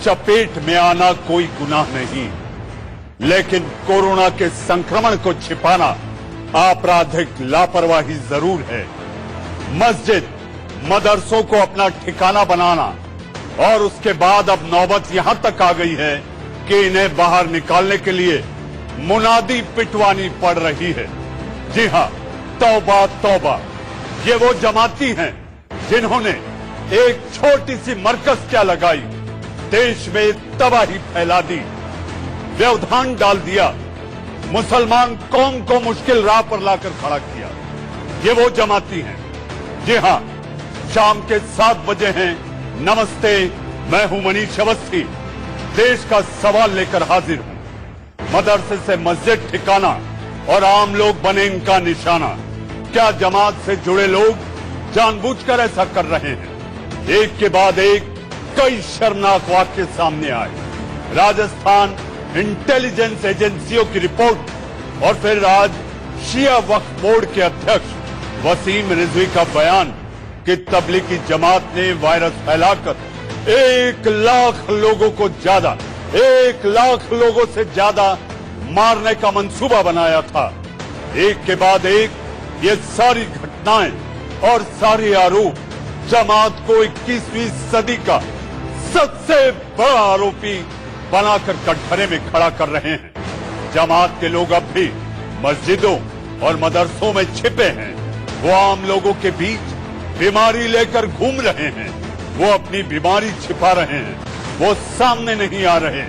चपेट में आना कोई गुनाह नहीं, लेकिन कोरोना के संक्रमण को छिपाना आपराधिक लापरवाही जरूर है। मस्जिद, मदरसों को अपना ठिकाना बनाना और उसके बाद अब नौबत यहां तक आ गई है कि इन्हें बाहर निकालने के लिए मुनादी पिटवानी पड़ रही है। जी हां, तौबा तौबा, ये वो जमाती हैं जिन्होंने एक छोटी सी मरकज क्या लगाई, देश में तबाही फैला दी, व्यवधान डाल दिया, मुसलमान कौम को मुश्किल राह पर लाकर खड़ा किया। ये वो जमाती हैं। जी हां, शाम के 7 बजे हैं। नमस्ते, मैं हूं मनीष अवस्थी, देश का सवाल लेकर हाजिर हूं। मदरसे से मस्जिद ठिकाना और आम लोग बने इनका निशाना। क्या जमात से जुड़े लोग जानबूझकर ऐसा कर रहे हैं? एक के बाद एक कई शर्मनाक वाक्य सामने आए। राजस्थान इंटेलिजेंस एजेंसियों की रिपोर्ट और फिर आज शिया वक्फ बोर्ड के अध्यक्ष वसीम रिजवी का बयान कि तबलीगी जमात ने वायरस फैलाकर 1 लाख लोगों को ज्यादा 1 लाख लोगों से ज्यादा मारने का मंसूबा बनाया था। एक के बाद एक ये सारी घटनाएं और सारे आरोप जमात को 21वीं सदी का सबसे बड़ा आरोपी बनाकर कटघरे में खड़ा कर रहे हैं। जमात के लोग अब भी मस्जिदों और मदरसों में छिपे हैं। वो आम लोगों के बीच बीमारी लेकर घूम रहे हैं। वो अपनी बीमारी छिपा रहे हैं। वो सामने नहीं आ रहे।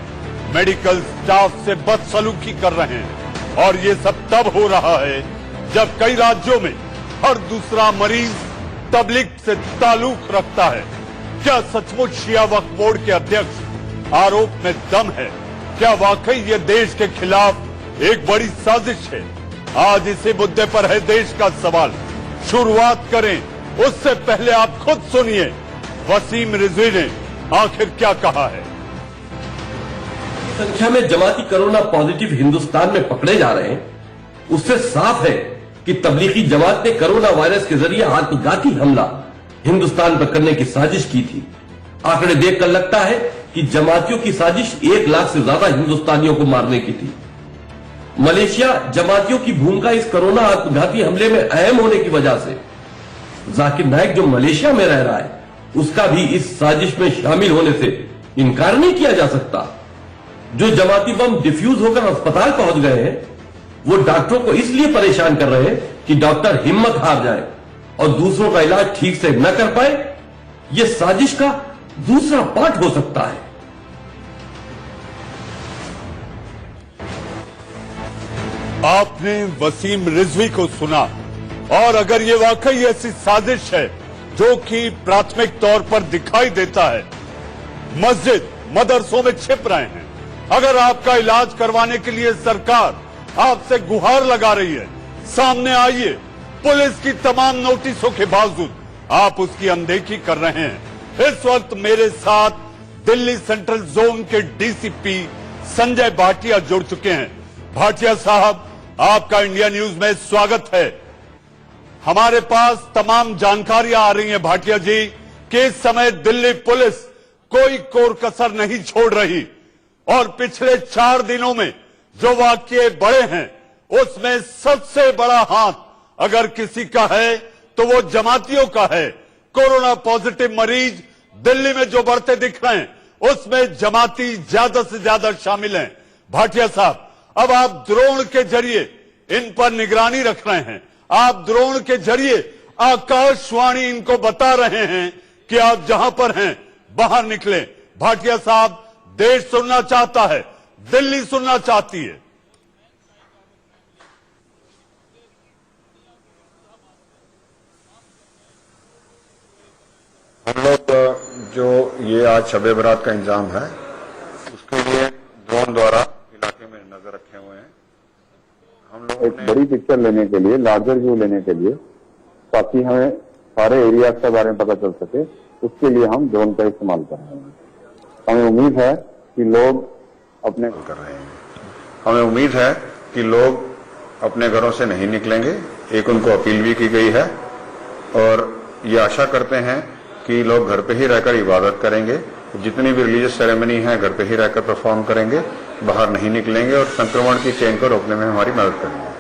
मेडिकल स्टाफ से बदसलूकी कर रहे हैं। और ये सब तब हो रहा है जब कई राज्यों में हर दूसरा मरीज तबलीग से ताल्लुक रखता है। क्या सचमुच शिया वक्फ बोर्ड के अध्यक्ष आरोप में दम है? क्या वाकई ये देश के खिलाफ एक बड़ी साजिश है? आज इसी मुद्दे पर है देश का सवाल। शुरुआत करें उससे पहले आप खुद सुनिए वसीम रिजवी ने आखिर क्या कहा है। संख्या में जमाती कोरोना पॉजिटिव हिंदुस्तान में पकड़े जा रहे हैं, उससे साफ है कि तबलीगी जमात ने कोरोना वायरस के जरिए आत्मघाती हमला हिंदुस्तान पर करने की साजिश की थी। आंकड़े देखकर लगता है कि जमातियों की साजिश 1 लाख से ज्यादा हिंदुस्तानियों को मारने की थी। मलेशिया जमातियों की भूमिका इस कोरोना आत्मघाती हमले में अहम होने की वजह से जाकिर नाइक जो मलेशिया में रह रहा है, उसका भी इस साजिश में शामिल होने से इनकार नहीं किया जा सकता। जो जमाती बम डिफ्यूज होकर अस्पताल पहुंच गए हैं, वो डॉक्टरों को इसलिए परेशान कर रहे हैं कि डॉक्टर हिम्मत हार जाए और दूसरों का इलाज ठीक से न कर पाए। ये साजिश का दूसरा पार्ट हो सकता है। आपने वसीम रिजवी को सुना, और अगर ये वाकई ऐसी साजिश है जो कि प्राथमिक तौर पर दिखाई देता है, मस्जिद मदरसों में छिप रहे हैं। अगर आपका इलाज करवाने के लिए सरकार आपसे गुहार लगा रही है, सामने आइए। पुलिस की तमाम नोटिसों के बावजूद आप उसकी अनदेखी कर रहे हैं। इस वक्त मेरे साथ दिल्ली सेंट्रल जोन के डीसीपी संजय भाटिया जुड़ चुके हैं। भाटिया साहब, आपका इंडिया न्यूज में स्वागत है। हमारे पास तमाम जानकारियां आ रही हैं भाटिया जी कि इस समय दिल्ली पुलिस कोई कोर कसर नहीं छोड़ रही, और पिछले 4 दिनों में जो वाकये बड़े हैं उसमें सबसे बड़ा हाथ अगर किसी का है तो वो जमातियों का है। कोरोना पॉजिटिव मरीज दिल्ली में जो बढ़ते दिख रहे हैं उसमें जमाती ज्यादा से ज्यादा शामिल हैं। भाटिया साहब, अब आप ड्रोन के जरिए इन पर निगरानी रख रहे हैं। आप ड्रोन के जरिए आकाशवाणी इनको बता रहे हैं कि आप जहां पर हैं बाहर निकले। भाटिया साहब, देश सुनना चाहता है, दिल्ली सुनना चाहती है। हम लोग जो ये आज शब-ए बरात का इंतजाम है उसके लिए ड्रोन द्वारा इलाके में नजर रखे हुए हैं। हम लोग एक बड़ी पिक्चर लेने के लिए, लार्जर व्यू लेने के लिए, ताकि हमें सारे एरियाज के बारे में पता चल सके, उसके लिए हम ड्रोन का इस्तेमाल कर रहे हैं। हमें उम्मीद है कि लोग अपने कर रहे हैं। हमें उम्मीद है कि लोग अपने घरों से नहीं निकलेंगे। एक उनको अपील भी की गई है और ये आशा करते हैं कि लोग घर पे ही रहकर इबादत करेंगे जितनी भी रिलीजियस सेरेमनी है घर पे ही रहकर परफॉर्म करेंगे, बाहर नहीं निकलेंगे और संक्रमण की चेन को रोकने में हमारी मदद करेंगे।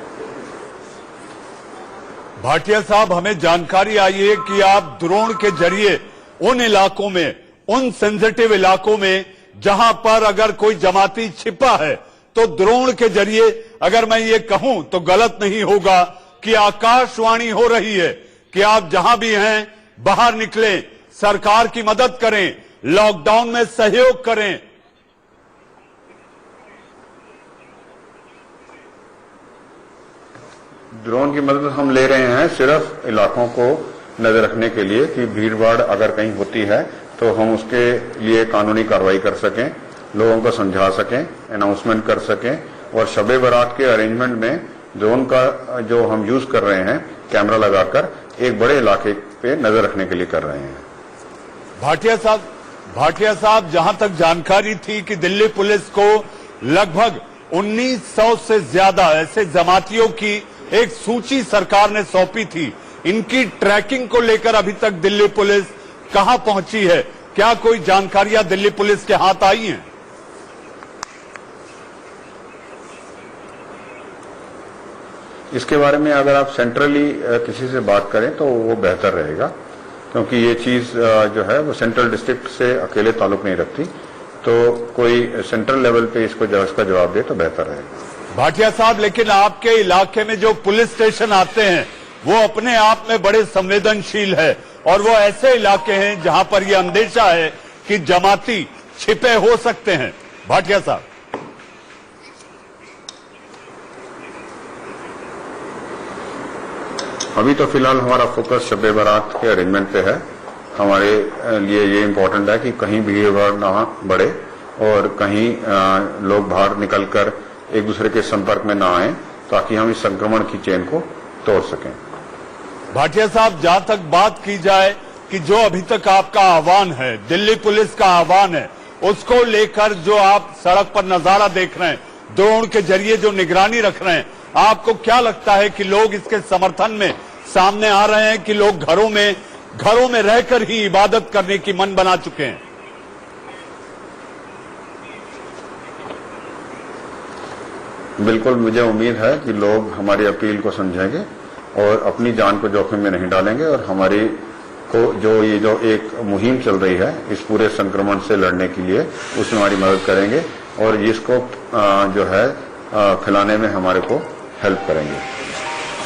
भाटिया साहब, हमें जानकारी आई है कि आप ड्रोन के जरिए उन इलाकों में, उन सेंसिटिव इलाकों में जहां पर अगर कोई जमाती छिपा है, तो ड्रोन के जरिए, अगर मैं ये कहूं तो गलत नहीं होगा कि आकाशवाणी हो रही है कि आप जहां भी हैं बाहर निकलें, सरकार की मदद करें, लॉकडाउन में सहयोग करें। ड्रोन की मदद हम ले रहे हैं सिर्फ इलाकों को नजर रखने के लिए कि भीड़ भाड़ अगर कहीं होती है तो हम उसके लिए कानूनी कार्रवाई कर सकें, लोगों को समझा सकें, अनाउंसमेंट कर सकें। और शबे बारात के अरेंजमेंट में ड्रोन का जो हम यूज कर रहे हैं कैमरा लगाकर एक बड़े इलाके पे नजर रखने के लिए कर रहे हैं। भाटिया साहब, जहां तक जानकारी थी कि दिल्ली पुलिस को लगभग 1900 से ज्यादा ऐसे जमातियों की एक सूची सरकार ने सौंपी थी। इनकी ट्रैकिंग को लेकर अभी तक दिल्ली पुलिस कहां पहुंची है? क्या कोई जानकारियां दिल्ली पुलिस के हाथ आई हैं? इसके बारे में अगर आप सेंट्रली किसी से बात करें तो वो बेहतर रहेगा, क्योंकि ये चीज जो है वो सेंट्रल डिस्ट्रिक्ट से अकेले ताल्लुक नहीं रखती। तो कोई सेंट्रल लेवल पे इसका जवाब दे तो बेहतर रहेगा। भाटिया साहब, लेकिन आपके इलाके में जो पुलिस स्टेशन आते हैं वो अपने आप में बड़े संवेदनशील है, और वो ऐसे इलाके हैं जहां पर यह अंदेशा है कि जमाती छिपे हो सकते हैं। भाटिया साहब, अभी तो फिलहाल हमारा फोकस शबे बारात के अरेंजमेंट पे है। हमारे लिए ये इम्पोर्टेंट है कि कहीं भीड़ भाड़ ना बढ़े और कहीं लोग बाहर निकलकर एक दूसरे के संपर्क में ना आए, ताकि हम इस संक्रमण की चेन को तोड़ सकें। भाटिया साहब, जहां तक बात की जाए कि जो अभी तक आपका आह्वान है, दिल्ली पुलिस का आह्वान है, उसको लेकर जो आप सड़क पर नजारा देख रहे हैं, ड्रोन के जरिए जो निगरानी रख रहे हैं, आपको क्या लगता है कि लोग इसके समर्थन में सामने आ रहे हैं कि लोग घरों में रहकर ही इबादत करने की मन बना चुके हैं? बिल्कुल, मुझे उम्मीद है कि लोग हमारी अपील को समझेंगे और अपनी जान को जोखिम में नहीं डालेंगे और हमारी को जो एक मुहिम चल रही है इस पूरे संक्रमण से लड़ने के लिए, उसमें हमारी मदद करेंगे और इसको जो है फैलाने में हमारे को हेल्प करेंगे।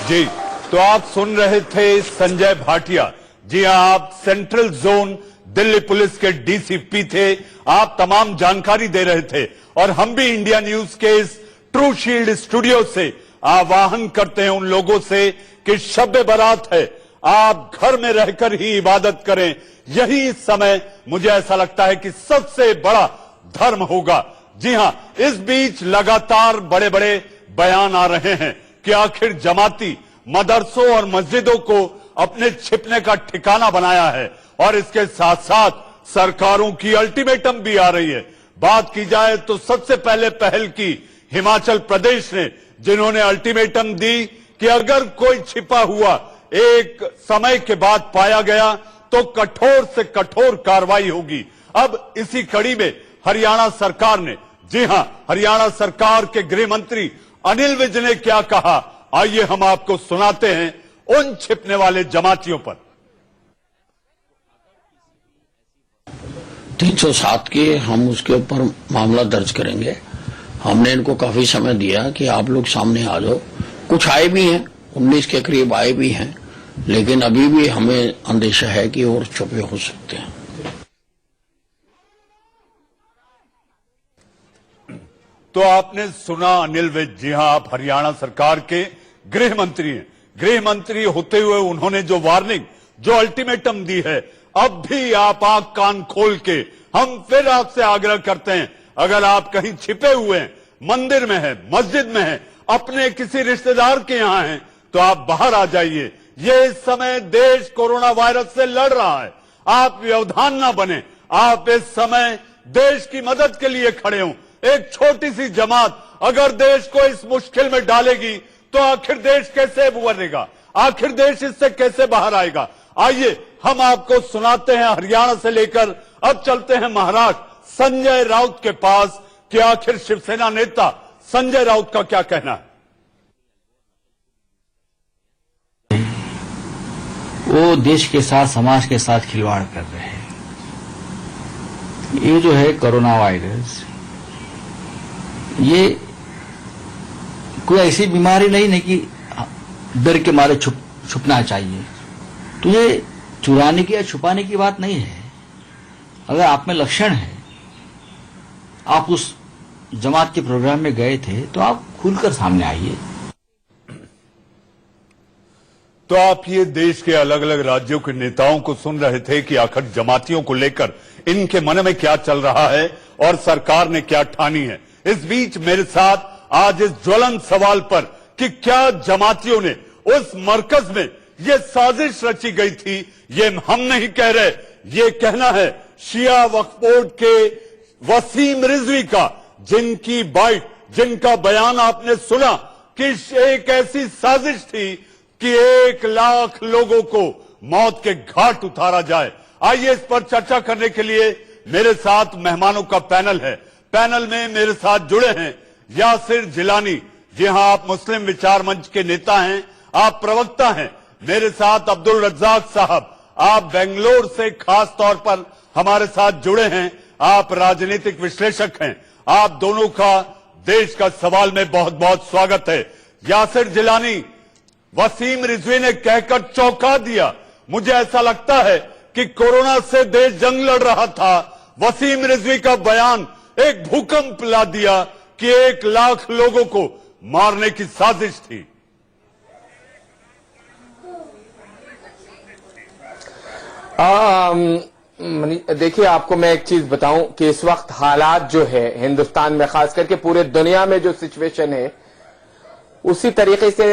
जी, तो आप सुन रहे थे संजय भाटिया। जी हाँ, आप सेंट्रल जोन दिल्ली पुलिस के डीसीपी थे। आप तमाम जानकारी दे रहे थे और हम भी इंडिया न्यूज के इस ट्रू शील्ड स्टूडियो से आह्वान करते हैं उन लोगों से कि शब बारात है, आप घर में रहकर ही इबादत करें। यही इस समय मुझे ऐसा लगता है कि सबसे बड़ा धर्म होगा। जी हां, इस बीच लगातार बड़े बड़े बयान आ रहे हैं कि आखिर जमाती मदरसों और मस्जिदों को अपने छिपने का ठिकाना बनाया है और इसके साथ साथ सरकारों की अल्टीमेटम भी आ रही है। बात की जाए तो सबसे पहले पहल की हिमाचल प्रदेश ने, जिन्होंने अल्टीमेटम दी कि अगर कोई छिपा हुआ एक समय के बाद पाया गया तो कठोर से कठोर कार्रवाई होगी। अब इसी कड़ी में हरियाणा सरकार ने, जी हां, हरियाणा सरकार के गृह मंत्री अनिल विज ने क्या कहा, आइए हम आपको सुनाते हैं उन छिपने वाले जमातियों पर। 307 के हम उसके ऊपर मामला दर्ज करेंगे। हमने इनको काफी समय दिया कि आप लोग सामने आ जाओ। कुछ आए भी हैं, 19 के करीब आए भी हैं, लेकिन अभी भी हमें अंदेशा है कि और छुपे हो सकते हैं। तो आपने सुना अनिल विज। जी हां, आप हरियाणा सरकार के गृह मंत्री हैं। गृह मंत्री होते हुए उन्होंने जो वार्निंग, जो अल्टीमेटम दी है, अब भी आप आंख कान खोल के, हम फिर आपसे आग्रह करते हैं, अगर आप कहीं छिपे हुए हैं, मंदिर में हैं, मस्जिद में हैं, अपने किसी रिश्तेदार के यहां हैं, तो आप बाहर आ जाइए। ये इस समय देश कोरोना वायरस से लड़ रहा है। आप व्यवधान ना बने। आप इस समय देश की मदद के लिए खड़े हों। एक छोटी सी जमात अगर देश को इस मुश्किल में डालेगी तो आखिर देश कैसे उभरेगा, आखिर देश इससे कैसे बाहर आएगा? आइए हम आपको सुनाते हैं हरियाणा से लेकर अब चलते हैं महाराष्ट्र संजय राउत के पास कि आखिर शिवसेना नेता संजय राउत का क्या कहना है। वो देश के साथ, समाज के साथ खिलवाड़ कर रहे हैं। ये जो है कोरोना वायरस, ये कोई ऐसी बीमारी नहीं कि डर के मारे छुपना चाहिए। तो ये चुराने की या छुपाने की बात नहीं है। अगर आप में लक्षण है, आप उस जमात के प्रोग्राम में गए थे, तो आप खुलकर सामने आइए। तो आप ये देश के अलग अलग राज्यों के नेताओं को सुन रहे थे कि आखिर जमातियों को लेकर इनके मन में क्या चल रहा है और सरकार ने क्या ठानी है। इस बीच मेरे साथ आज इस ज्वलंत सवाल पर कि क्या जमातियों ने उस मरकज में ये साजिश रची गई थी, ये हम नहीं कह रहे, ये कहना है शिया वक्फ बोर्ड के वसीम रिजवी का, जिनकी बाइट, जिनका बयान आपने सुना कि एक ऐसी साजिश थी कि 1 लाख लोगों को मौत के घाट उतारा जाए। आइए इस पर चर्चा करने के लिए मेरे साथ मेहमानों का पैनल है। पैनल में मेरे साथ जुड़े हैं यासिर जिलानी। जी हां, आप मुस्लिम विचार मंच के नेता हैं, आप प्रवक्ता हैं। मेरे साथ अब्दुल रज्जाक साहब, आप बेंगलोर से खास तौर पर हमारे साथ जुड़े हैं, आप राजनीतिक विश्लेषक हैं। आप दोनों का देश का सवाल में बहुत बहुत स्वागत है। यासिर जिलानी, वसीम रिजवी ने कहकर चौंका दिया। मुझे ऐसा लगता है कि कोरोना से देश जंग लड़ रहा था। वसीम रिजवी का बयान एक भूकंप ला दिया कि 1 लाख लोगों को मारने की साजिश थी। देखिए, आपको मैं एक चीज बताऊं कि इस वक्त हालात जो है हिंदुस्तान में, खास करके पूरे दुनिया में जो सिचुएशन है, उसी तरीके से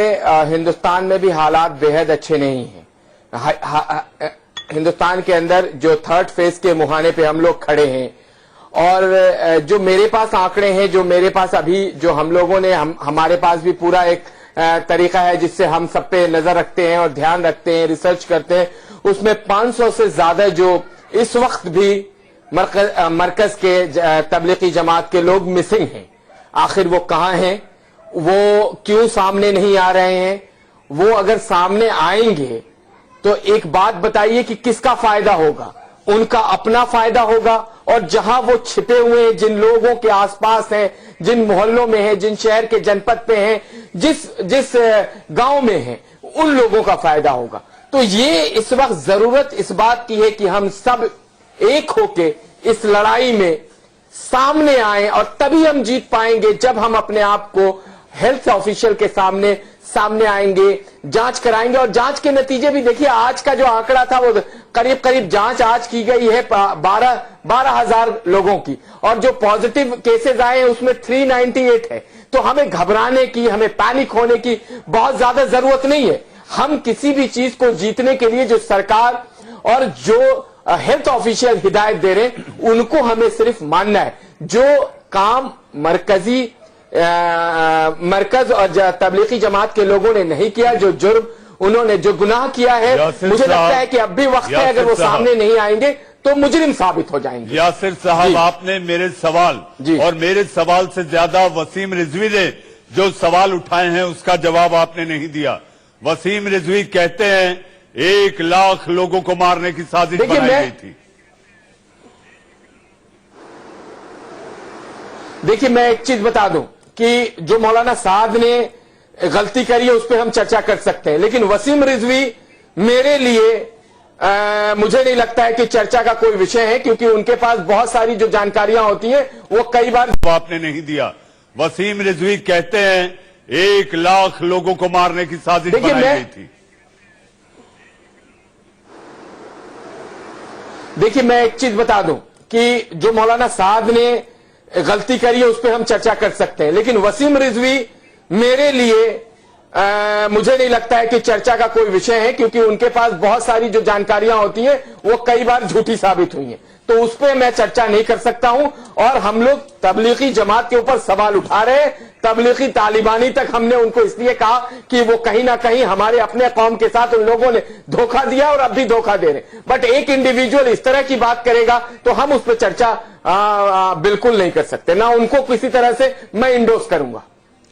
हिंदुस्तान में भी हालात बेहद अच्छे नहीं हैं। हिंदुस्तान के अंदर जो 3rd फेज के मुहाने पे हम लोग खड़े हैं, और जो मेरे पास आंकड़े हैं, जो मेरे पास अभी, जो हम लोगों ने, हमारे पास भी पूरा एक तरीका है जिससे हम सब पे नजर रखते हैं और ध्यान रखते हैं, रिसर्च करते हैं। उसमें 500 से ज्यादा जो इस वक्त भी मरकज के तबलीगी जमात के लोग मिसिंग हैं। आखिर वो कहां हैं, वो क्यों सामने नहीं आ रहे हैं? वो अगर सामने आएंगे तो एक बात बताइए कि किसका फायदा होगा? उनका अपना फायदा होगा। और जहां वो छिपे हुए हैं, जिन लोगों के आसपास हैं, जिन मोहल्लों में हैं, जिन शहर के जनपद पे हैं, जिस गांव में हैं, उन लोगों का फायदा होगा। तो ये इस वक्त जरूरत इस बात की है कि हम सब एक होके इस लड़ाई में सामने आए, और तभी हम जीत पाएंगे जब हम अपने आप को हेल्थ ऑफिशियल के सामने आएंगे, जांच कराएंगे। और जांच के नतीजे भी देखिए, आज का जो आंकड़ा था वो करीब जांच आज की गई है 12,000 लोगों की, और जो पॉजिटिव केसेस आए हैं उसमें 398 है। तो हमें घबराने की, हमें पैनिक होने की बहुत ज्यादा जरूरत नहीं है। हम किसी भी चीज को जीतने के लिए जो सरकार और जो हेल्थ ऑफिशियल हिदायत दे रहे हैं, उनको हमें सिर्फ मानना है। जो काम मरकज और तबलीगी जमात के लोगों ने नहीं किया, जो जुर्म उन्होंने, जो गुनाह किया है, मुझे लगता है कि अब भी वक्त है, अगर वो सामने नहीं आएंगे तो मुजरिम साबित हो जाएंगे। यासिर साहब, आपने मेरे सवाल और मेरे सवाल से ज्यादा वसीम रिजवी ने जो सवाल उठाए हैं उसका जवाब आपने नहीं दिया। वसीम रिजवी कहते हैं 1 लाख लोगों को मारने की साजिश बनाई गई थी। देखिए, मैं एक चीज बता दूं कि जो मौलाना साद ने गलती करी है उस पर हम चर्चा कर सकते हैं, लेकिन वसीम रिजवी मेरे लिए मुझे नहीं लगता है कि चर्चा का कोई विषय है, क्योंकि उनके पास बहुत सारी जो जानकारियां होती हैं वो कई बार आपने नहीं दिया। वसीम रिजवी कहते हैं 1 लाख लोगों को मारने की साजिश बनाई गई थी। देखिए, मैं एक चीज बता दूं कि जो मौलाना साद ने गलती करी है उस पर हम चर्चा कर सकते हैं, लेकिन वसीम रिजवी मेरे लिए मुझे नहीं लगता है कि चर्चा का कोई विषय है, क्योंकि उनके पास बहुत सारी जो जानकारियां होती हैं वो कई बार झूठी साबित हुई हैं, तो उस पर मैं चर्चा नहीं कर सकता हूं। और हम लोग तबलीगी जमात के ऊपर सवाल उठा रहे हैं। तबलीगी तालिबानी तक हमने उनको इसलिए कहा कि वो कहीं ना कहीं हमारे अपने कौम के साथ उन लोगों ने धोखा दिया और अब भी धोखा दे रहे। बट एक इंडिविजुअल इस तरह की बात करेगा तो हम उस पर चर्चा बिल्कुल नहीं कर सकते, ना उनको किसी तरह से मैं इंडोर्स करूंगा।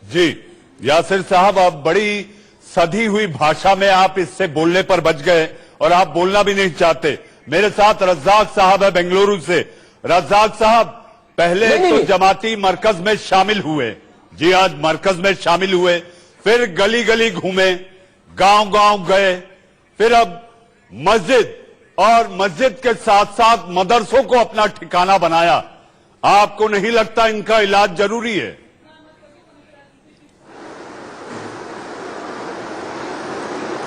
जी यासिर साहब, आप बड़ी सधी हुई भाषा में आप इससे बोलने पर बच गए और आप बोलना भी नहीं चाहते। मेरे साथ रज्जाक साहब है बेंगलुरु से। रज्जाक साहब, पहले तो जमाती मरकज में शामिल हुए, जी आज मरकज में शामिल हुए, फिर गली गली घूमे, गांव गांव गए, फिर अब मस्जिद और मस्जिद के साथ साथ मदरसों को अपना ठिकाना बनाया। आपको नहीं लगता इनका इलाज जरूरी है?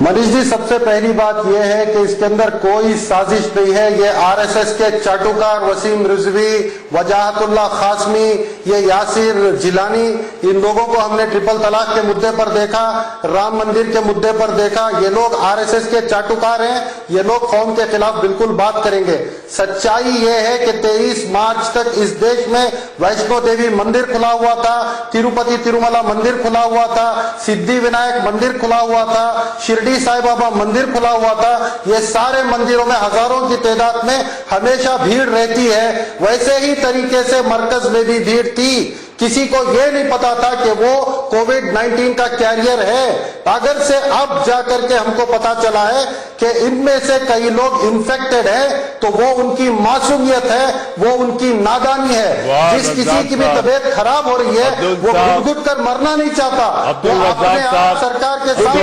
मनीष जी, सबसे पहली बात यह है कि इसके अंदर कोई साजिश नहीं है। ये आरएसएस के चाटुकार वसीम रिजवी, वजाहतुल्लाह खासमी, ये यासिर जिलानी, इन लोगों को हमने ट्रिपल तलाक के मुद्दे पर देखा, राम मंदिर के मुद्दे पर देखा। ये लोग आरएसएस के चाटुकार हैं, ये लोग कौम के खिलाफ बिल्कुल बात करेंगे। सच्चाई ये है कि 23 मार्च तक इस देश में वैष्णो देवी मंदिर खुला हुआ था, तिरुपति तिरुमला मंदिर खुला हुआ था, सिद्धि विनायक मंदिर खुला हुआ था, शिरडी साई बाबा मंदिर खुला हुआ था। ये सारे मंदिरों में हजारों की तादाद में हमेशा भीड़ रहती है। वैसे ही तरीके से मरकज में भी भीड़ थी। किसी को यह नहीं पता था कि वो कोविड-19 का कैरियर है। अगर से अब जाकर के हमको पता चला है कि इनमें से कई लोग इन्फेक्टेड हैं, तो वो उनकी मासूमियत है, वो उनकी नादानी है। जिस किसी की भी तबीयत खराब हो रही है वो घुट कर मरना नहीं चाहता, वो अपने आप सरकार के सामने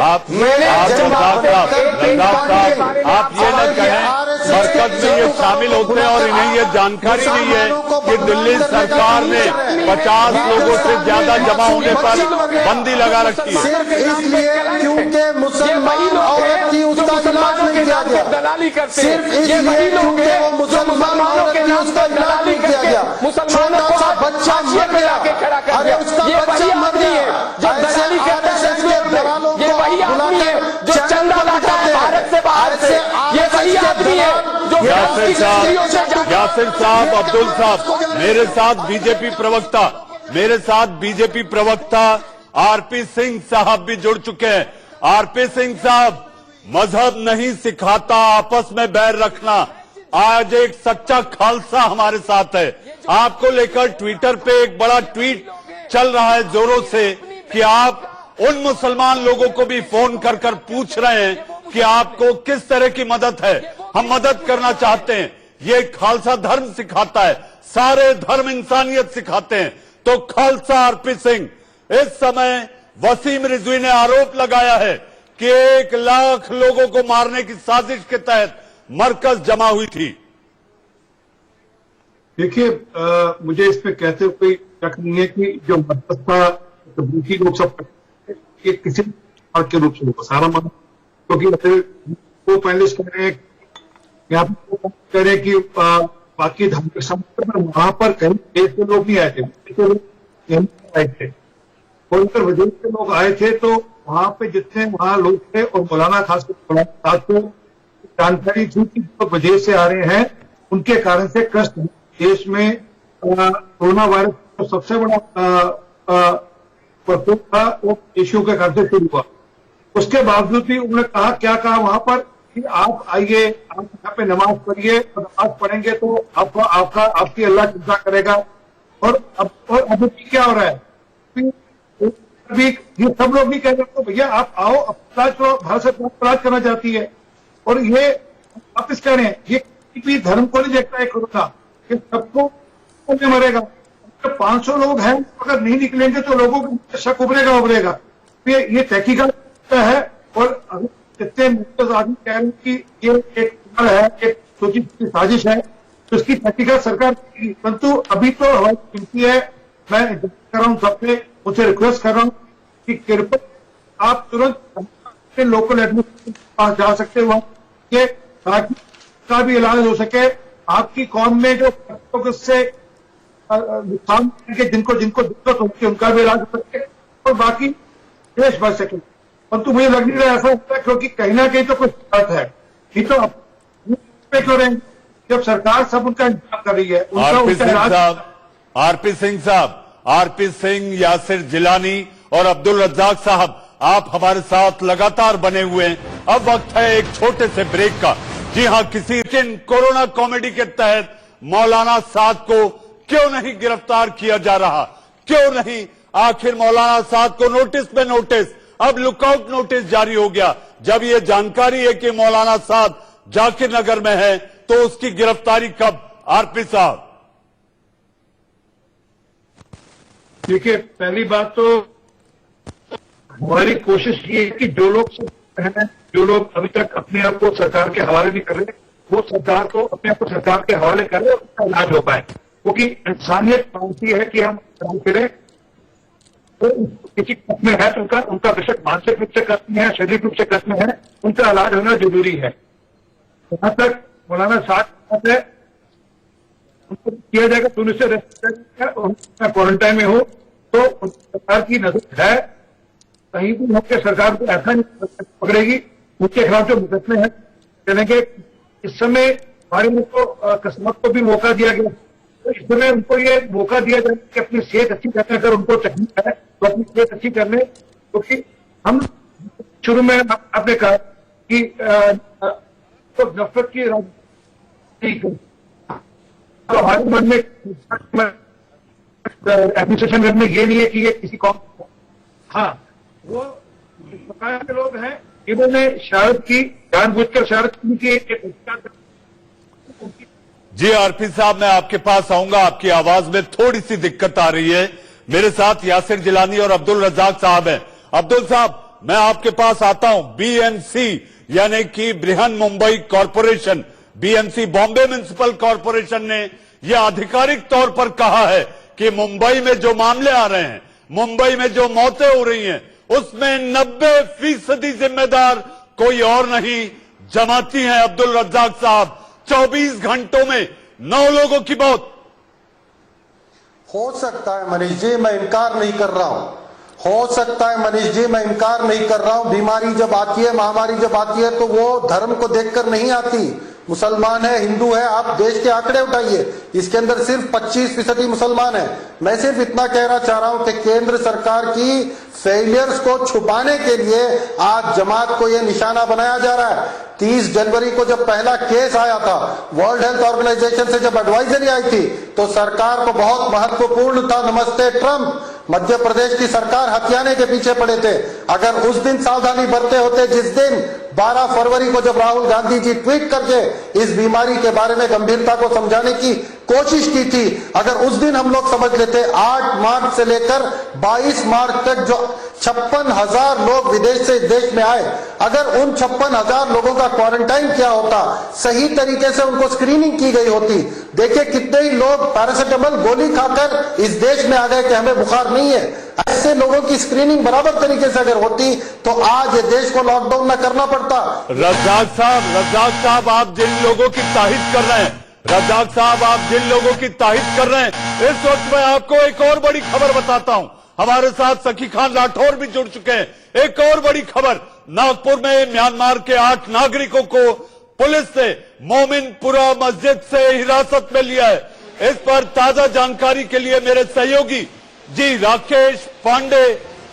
आप ये न कहें मरकज में ये शामिल होते हैं और इन्हें ये जानकारी नहीं है कि दिल्ली सरकार ने 50 लोगों से ज्यादा जमा होने पर बंदी लगा रखी है। सिर्फ इसलिए क्योंकि मुसलमान औरत थी, उसका इलाज नहीं किया गया। सिर्फ इसलिए क्योंकि वो मुसलमान औरत थी, उसका इलाज नहीं किया गया। छोटा सा बच्चा मर गया, अरे उसका बच्चा मर गया। ऐसे आरएसएस के दलालों को बुलाकर जो चंदा लाता है भारत से बाहर से, ये वही आदमी है जो यासिर साहब, अब्दुल साहब, मेरे साथ बीजेपी प्रवक्ता आरपी सिंह साहब भी जुड़ चुके हैं। आरपी सिंह साहब, मजहब नहीं सिखाता आपस में बैर रखना। आज एक सच्चा खालसा हमारे साथ है। आपको लेकर ट्विटर पे एक बड़ा ट्वीट चल रहा है जोरों से कि आप उन मुसलमान लोगों को भी फोन कर कर पूछ रहे हैं कि आपको किस तरह की मदद है, हम मदद करना चाहते हैं। ये खालसा धर्म सिखाता है, सारे धर्म इंसानियत सिखाते हैं। तो खालसा आरपी सिंह, इस समय वसीम रिजवी ने आरोप लगाया है कि 1 लाख लोगों को मारने की साजिश के तहत मरकज जमा हुई थी। देखिए, मुझे इस पे कहते हुए कोई शक नहीं है कि जो मरकज था तबलीगी लोग सब ये किसी के रूप से सारा माना, क्योंकि वो पैनलिस्ट कह रहे हैं, यहाँ पर कह रहे हैं कि बाकी धार्मिक संगठन में वहां पर कहीं देश के लोग नहीं आए थे, आए थे और उधर विदेश के लोग आए थे। तो वहां पे जितने वहां लोग थे और मौलाना खासकर को जानकारी थी कि जो विदेश से आ रहे हैं उनके कारण से कष्ट देश में कोरोना वायरस का सबसे बड़ा प्रकोप था वो देशों के कारण से शुरू हुआ। उसके बावजूद भी उन्होंने कहा, क्या कहा वहां पर कि आप आइए, आप यहाँ पे नमाज पढ़िए, और नमाज पढ़ेंगे तो आपकी अल्लाह चिंता करेगा। और अभी क्या हो रहा है, अभी ये सब लोग भी कह रहे हैं भैया आप आओ, इलाज करो, भारत सरकार इलाज करना चाहती है। और ये वापिस कह रहे हैं, ये किसी भी धर्म को नहीं देखता है कोरोना, कि सबको मरेगा। 500 लोग हैं, अगर नहीं निकलेंगे तो लोगों को शक उभरेगा। ये तहकीकात है। और जितने आदमी कह रहे हैं कि ये एक है, एक सोची साजिश है, तो इसकी तहकीकात सरकार की। परंतु अभी तो हमारी गिनती है। मैं कर रहा हूँ सबसे, मुझसे रिक्वेस्ट कर रहा हूँ कि कृपया आप तुरंत लोकल एडमिनिस्ट्रेशन के पास जा सकते हो, ताकि का भी इलाज हो सके। आपकी कौम में जो से नुकसान के जिनको जिनको दिक्कत होती है उनका भी इलाज हो सके और बाकी देश बच सके। परंतु मुझे लग नहीं रहा ऐसा होता है, क्योंकि कहीं ना कहीं तो कुछ बात है। नहीं तो क्यों रहेंगे जब सरकार सब उनका इंतजाम कर रही है। आरपी सिंह, यासिर जिलानी और अब्दुल रज्जाक साहब, आप हमारे साथ लगातार बने हुए हैं। अब वक्त है एक छोटे से ब्रेक का। जी हां, किसी दिन कोरोना कॉमेडी के तहत मौलाना साद को क्यों नहीं गिरफ्तार किया जा रहा, क्यों नहीं? आखिर मौलाना साद को नोटिस पे नोटिस, अब लुकआउट नोटिस जारी हो गया। जब ये जानकारी है कि मौलाना साद जाकिर नगर में है तो उसकी गिरफ्तारी कब? आरपी साहब। देखिए, पहली बात तो हमारी कोशिश ये है कि जो लोग अभी तक अपने आप को सरकार के हवाले नहीं कर रहे, वो सरकार को अपने आप को सरकार के हवाले करें और उसका इलाज हो पाए। क्योंकि इंसानियत मांगती है कि हम फिरें, तो किसी कस्म में है तो उनका बेशक मानसिक रूप से कस्म है, शारीरिक रूप से कस्म है, उनका इलाज होना जरूरी है। जहां तक मौलाना साद है उनको किया जाएगा, पुलिस से क्वारंटाइन में हो तो सरकार की नजर है, कहीं भी होकर सरकार को ऐसा नहीं पकड़ेगी। उनके खिलाफ जो मुकदमे हैं चलेंगे। इस समय हमारे मुल्क को किस्मत को भी मौका दिया गया, तो इस समय उनको ये मौका दिया जाए कि अपनी सेहत अच्छी करने, अगर उनको तकलीफ है तो अपनी सेहत अच्छी कर ले। क्योंकि हम शुरू में आपने कहा कि तो नफरत की राजनीति, तो हमारे मन में एडमिनिस्ट्रेशन में ये नहीं है कि ये किसी कौम, हाँ वो प्रकार के लोग हैं इन्होंने शरारत की, जानबूझकर शरारत की। जी आरपी साहब, मैं आपके पास आऊंगा। आपकी आवाज में थोड़ी सी दिक्कत आ रही है। मेरे साथ यासिर जिलानी और अब्दुल रज्जाक साहब हैं। अब्दुल साहब, मैं आपके पास आता हूं। बीएमसी यानी कि Brihan Mumbai corporation, BMC Bombay municipal corporation ने यह आधिकारिक तौर पर कहा है कि मुंबई में जो मामले आ रहे हैं, मुंबई में जो मौतें हो रही हैं, उसमें 90% जिम्मेदार कोई और नहीं, जमाती हैं। अब्दुल रज्जाक साहब, 24 घंटों में 9 लोगों की मौत। हो सकता है मनीष जी, मैं इनकार नहीं कर रहा हूं, हो सकता है मनीष जी, मैं इनकार नहीं कर रहा हूं। बीमारी जब आती है, महामारी जब आती है तो वो धर्म को देखकर नहीं आती। मुसलमान है, हिंदू है, आप देश के आंकड़े उठाइए, इसके अंदर सिर्फ 25% मुसलमान है। मैं सिर्फ इतना कहना चाह रहा हूं कि केंद्र सरकार की फेलियर्स को छुपाने के लिए आज जमात को यह निशाना बनाया जा रहा है। 30 जनवरी को जब पहला केस आया था, वर्ल्ड हेल्थ ऑर्गेनाइजेशन से जब एडवाइजरी आई थी, तो सरकार को बहुत महत्वपूर्ण था नमस्ते ट्रंप। मध्य प्रदेश की सरकार हथियाने के पीछे पड़े थे। अगर उस दिन सावधानी बरते होते, जिस दिन 12 फरवरी को जब राहुल गांधी जी ट्वीट करके इस बीमारी के बारे में गंभीरता को समझाने की कोशिश की थी, अगर उस दिन हम लोग समझ लेते, 8 मार्च से लेकर 22 मार्च तक जो 56,000 लोग विदेश से देश में आए, अगर उन 56,000 लोगों का क्वारंटाइन किया होता, सही तरीके से उनको स्क्रीनिंग की गई होती, देखिए कितने ही लोग पैरासिटामोल गोली खाकर इस देश में आ गए कि हमें बुखार नहीं है। ऐसे लोगों की स्क्रीनिंग बराबर तरीके से अगर होती तो आज ये देश को लॉकडाउन न करना पड़ता। रज्जाक साहब, आप जिन लोगों की तारीफ कर रहे हैं, रज्जाक साहब, आप जिन लोगों की तारीफ कर रहे हैं, इस वक्त मैं आपको एक और बड़ी खबर बताता हूं। हमारे साथ सखी खान राठौर भी जुड़ चुके हैं। एक और बड़ी खबर, नागपुर में म्यांमार के 8 नागरिकों को पुलिस ने मोमिनपुरा मस्जिद से हिरासत में लिया है। इस पर ताजा जानकारी के लिए मेरे सहयोगी जी राकेश पांडे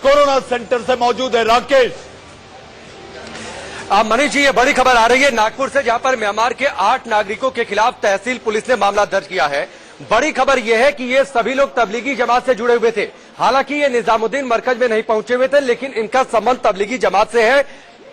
कोरोना सेंटर से मौजूद है। राकेश। मनीष जी, ये बड़ी खबर आ रही है नागपुर से, जहां पर म्यांमार के 8 नागरिकों के खिलाफ तहसील पुलिस ने मामला दर्ज किया है। बड़ी खबर यह है कि ये सभी लोग तबलीगी जमात से जुड़े हुए थे। हालांकि ये निजामुद्दीन मरकज में नहीं पहुंचे हुए थे, लेकिन इनका संबंध तबलीगी जमात से है।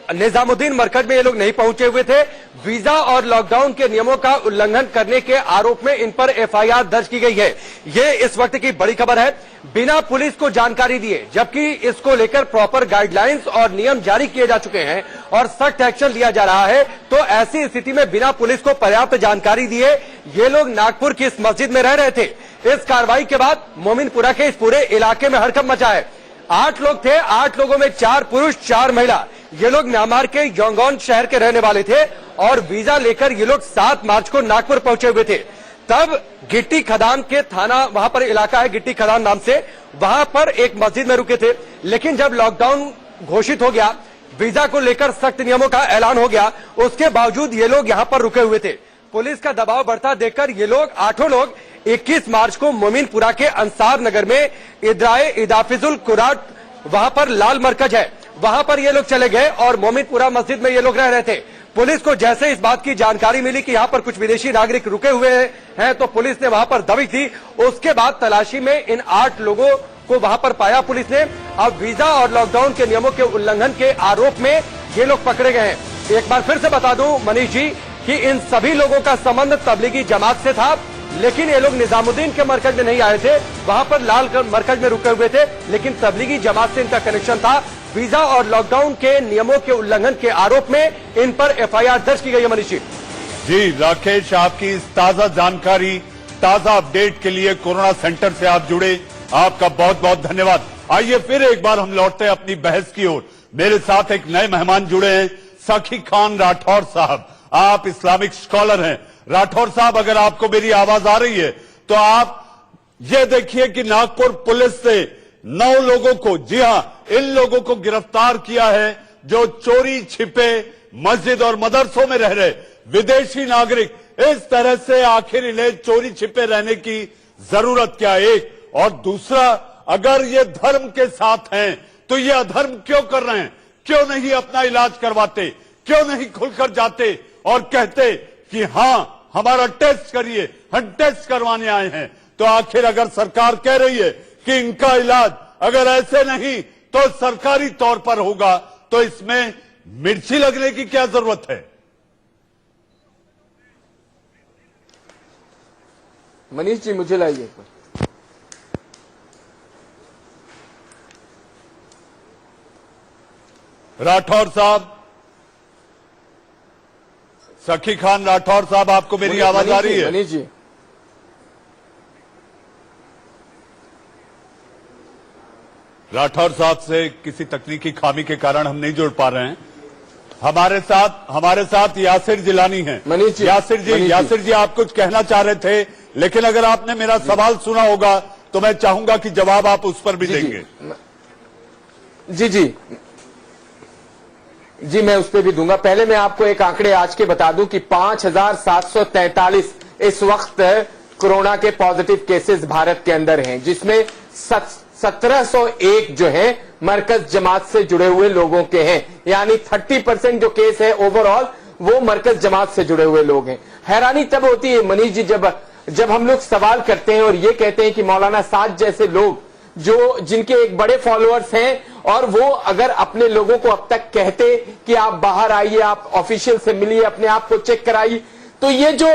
निजामुद्दीन मरकज में ये लोग नहीं पहुंचे हुए थे। वीजा और लॉकडाउन के नियमों का उल्लंघन करने के आरोप में इन पर एफआईआर दर्ज की गई है। ये इस वक्त की बड़ी खबर है। बिना पुलिस को जानकारी दिए, जबकि इसको लेकर प्रॉपर गाइडलाइंस और नियम जारी किए जा चुके हैं और सख्त एक्शन लिया जा रहा है, तो ऐसी स्थिति में बिना पुलिस को पर्याप्त जानकारी दिए ये लोग नागपुर की इस मस्जिद में रह रहे थे। इस कार्रवाई के बाद मोमिनपुरा के इस पूरे इलाके में हड़कंप मचा है। 8 लोग थे, 8 लोगों में 4 पुरुष 4 महिला। ये लोग म्यांमार के यांगोन शहर के रहने वाले थे और वीजा लेकर ये लोग 7 मार्च को नागपुर पहुंचे हुए थे। तब गिट्टी खदान के थाना, वहां पर इलाका है गिट्टी खदान नाम से, वहां पर एक मस्जिद में रुके थे। लेकिन जब लॉकडाउन घोषित हो गया, वीजा को लेकर सख्त नियमों का ऐलान हो गया, उसके बावजूद ये लोग यहां पर रुके हुए थे। पुलिस का दबाव बढ़ता देखकर ये लोग 8 लोग 21 मार्च को मोमिनपुरा के अंसार नगर में इदराए इदाफिजुल कुराट, वहां पर लाल मरकज है, वहां पर ये लोग चले गए और मोमिनपुरा मस्जिद में ये लोग रह रहे थे। पुलिस को जैसे इस बात की जानकारी मिली कि यहां पर कुछ विदेशी नागरिक रुके हुए हैं तो पुलिस ने वहां पर दबिश दी। उसके बाद तलाशी में इन 8 लोगों को वहां पर पाया पुलिस ने। अब वीजा और लॉकडाउन के नियमों के उल्लंघन के आरोप में ये लोग पकड़े गए हैं। एक बार फिर से बता दूं मनीष जी कि इन सभी लोगों का संबंध तबलीगी जमात से था, लेकिन ये लोग निजामुद्दीन के मरकज में नहीं आए थे, वहां पर लाल मरकज में रुके हुए थे, लेकिन तबलीगी जमात से इनका कनेक्शन था। वीजा और लॉकडाउन के नियमों के उल्लंघन के आरोप में इन पर एफआईआर दर्ज की गई है। मनीष जी, राकेश, आपकी इस ताजा जानकारी, ताजा अपडेट के लिए कोरोना सेंटर से आप जुड़े, आपका बहुत बहुत धन्यवाद। आइए फिर एक बार हम लौटते हैं अपनी बहस की ओर। मेरे साथ एक नए मेहमान जुड़े हैं, सखी खान राठौर साहब। आप इस्लामिक स्कॉलर हैं। राठौर साहब, अगर आपको मेरी आवाज आ रही है तो आप ये देखिए कि नागपुर पुलिस ने 9 लोगों को, जी हां, इन लोगों को गिरफ्तार किया है जो चोरी छिपे मस्जिद और मदरसों में रह रहे विदेशी नागरिक। इस तरह से आखिर इन्हें चोरी छिपे रहने की जरूरत क्या? एक और दूसरा, अगर ये धर्म के साथ हैं तो ये अधर्म क्यों कर रहे हैं? क्यों नहीं अपना इलाज करवाते? क्यों नहीं खुलकर जाते और कहते कि हां हमारा टेस्ट करिए, हम टेस्ट करवाने आए हैं? तो आखिर अगर सरकार कह रही है कि इनका इलाज अगर ऐसे नहीं तो सरकारी तौर पर होगा, तो इसमें मिर्ची लगने की क्या जरूरत है? मनीष जी मुझे लाइए। राठौर साहब, सखी खान राठौर साहब, आपको मेरी आवाज आ रही है? मनीष जी, राठौर साहब से किसी तकनीकी खामी के कारण हम नहीं जुड़ पा रहे हैं। हमारे साथ यासिर जिलानी हैं। मनीष जी, यासिर जी, आप कुछ कहना चाह रहे थे, लेकिन अगर आपने मेरा सवाल सुना होगा तो मैं चाहूंगा कि जवाब आप उस पर भी देंगे। जी, मैं उस पर भी दूंगा। पहले मैं आपको एक आंकड़े आज के बता दूं कि 5743 इस वक्त कोरोना के पॉजिटिव केसेस भारत के अंदर हैं, जिसमें 1701 जो है मरकज जमात से जुड़े हुए लोगों के हैं। यानी 30% जो केस है ओवरऑल वो मरकज जमात से जुड़े हुए लोग हैं। हैरानी तब होती है मनीष जी जब हम लोग सवाल करते हैं और ये कहते हैं कि मौलाना साद जैसे लोग जो जिनके एक बड़े फॉलोअर्स हैं और वो अगर अपने लोगों को अब तक कहते कि आप बाहर आइए, आप ऑफिशियल से मिलिए, अपने आप को चेक कराइए, तो ये जो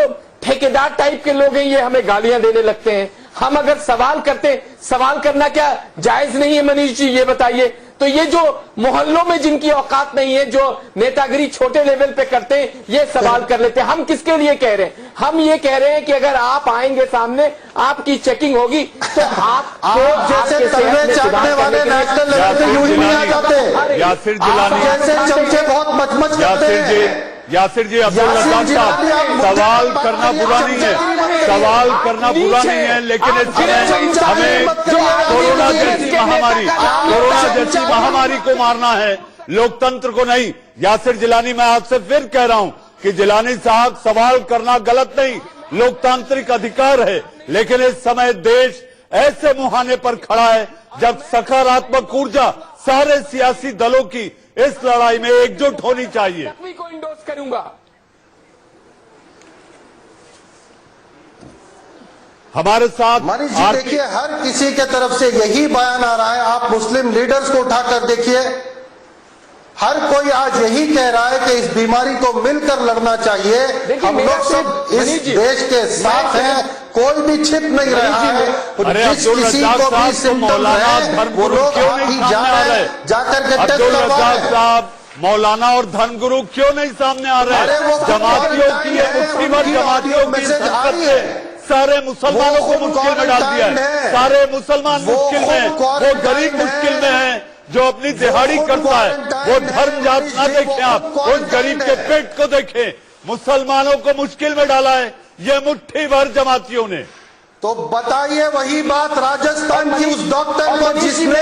ठेकेदार टाइप के लोग हैं ये हमें गालियां देने लगते हैं। हम अगर सवाल करते, सवाल करना क्या जायज नहीं है मनीष जी, ये बताइए? तो ये जो मोहल्लों में जिनकी औकात नहीं है, जो नेतागिरी छोटे लेवल पे करते हैं, ये सवाल कर लेते हैं। हम किसके लिए कह रहे हैं? हम ये कह रहे हैं कि अगर आप आएंगे सामने, आपकी चेकिंग होगी तो आप जैसे तलवे चाटने वाले नेशनल लेवल पे यूं ही नहीं आ जाते। यासिर जिलानी जैसे चमचे बहुत मचमच करते हैं। यासिर जी, अब्दुल रज़ाक साहब, सवाल करना बुरा नहीं है, सवाल करना बुरा नहीं है, लेकिन इस समय हमें कोरोना जैसी महामारी को मारना है, लोकतंत्र को नहीं। यासिर जिलानी, मैं आपसे फिर कह रहा हूं कि जिलानी साहब, सवाल करना गलत नहीं, लोकतांत्रिक अधिकार है, लेकिन इस समय देश ऐसे मुहाने पर खड़ा है जब सकारात्मक ऊर्जा सारे सियासी दलों की इस लड़ाई में एकजुट होनी चाहिए। को इंडोर्स करूंगा। हमारे साथ मनीष जी देखिए, हर किसी के तरफ से यही बयान आ रहा है। आप मुस्लिम लीडर्स को उठाकर देखिए, हर कोई आज यही कह रहा है कि इस बीमारी को मिलकर लड़ना चाहिए। हम लोग सब इस देश के साथ हैं, कोई भी छिप नहीं रहा है। जिस किसी को भी सिम्टम है वो लोग ही जाकर के टेस्ट करवाएं। मौलाना और धर्मगुरु क्यों नहीं सामने आ रहे हैं? जमातियों की मुसीबत, जमातियों की संकट से सारे मुसलमानों को मुश्किल में डाल दिया है। सारे मुसलमान मुश्किल में, वो गरीब मुश्किल में है जो अपनी दिहाड़ी करता है। वो धर्म जात ना देखें, आप उस गरीब के पेट को देखें। मुसलमानों को मुश्किल में डाला है ये मुट्ठी भर जमातियों ने। तो बताइए वही बात राजस्थान की उस डॉक्टर को जिसने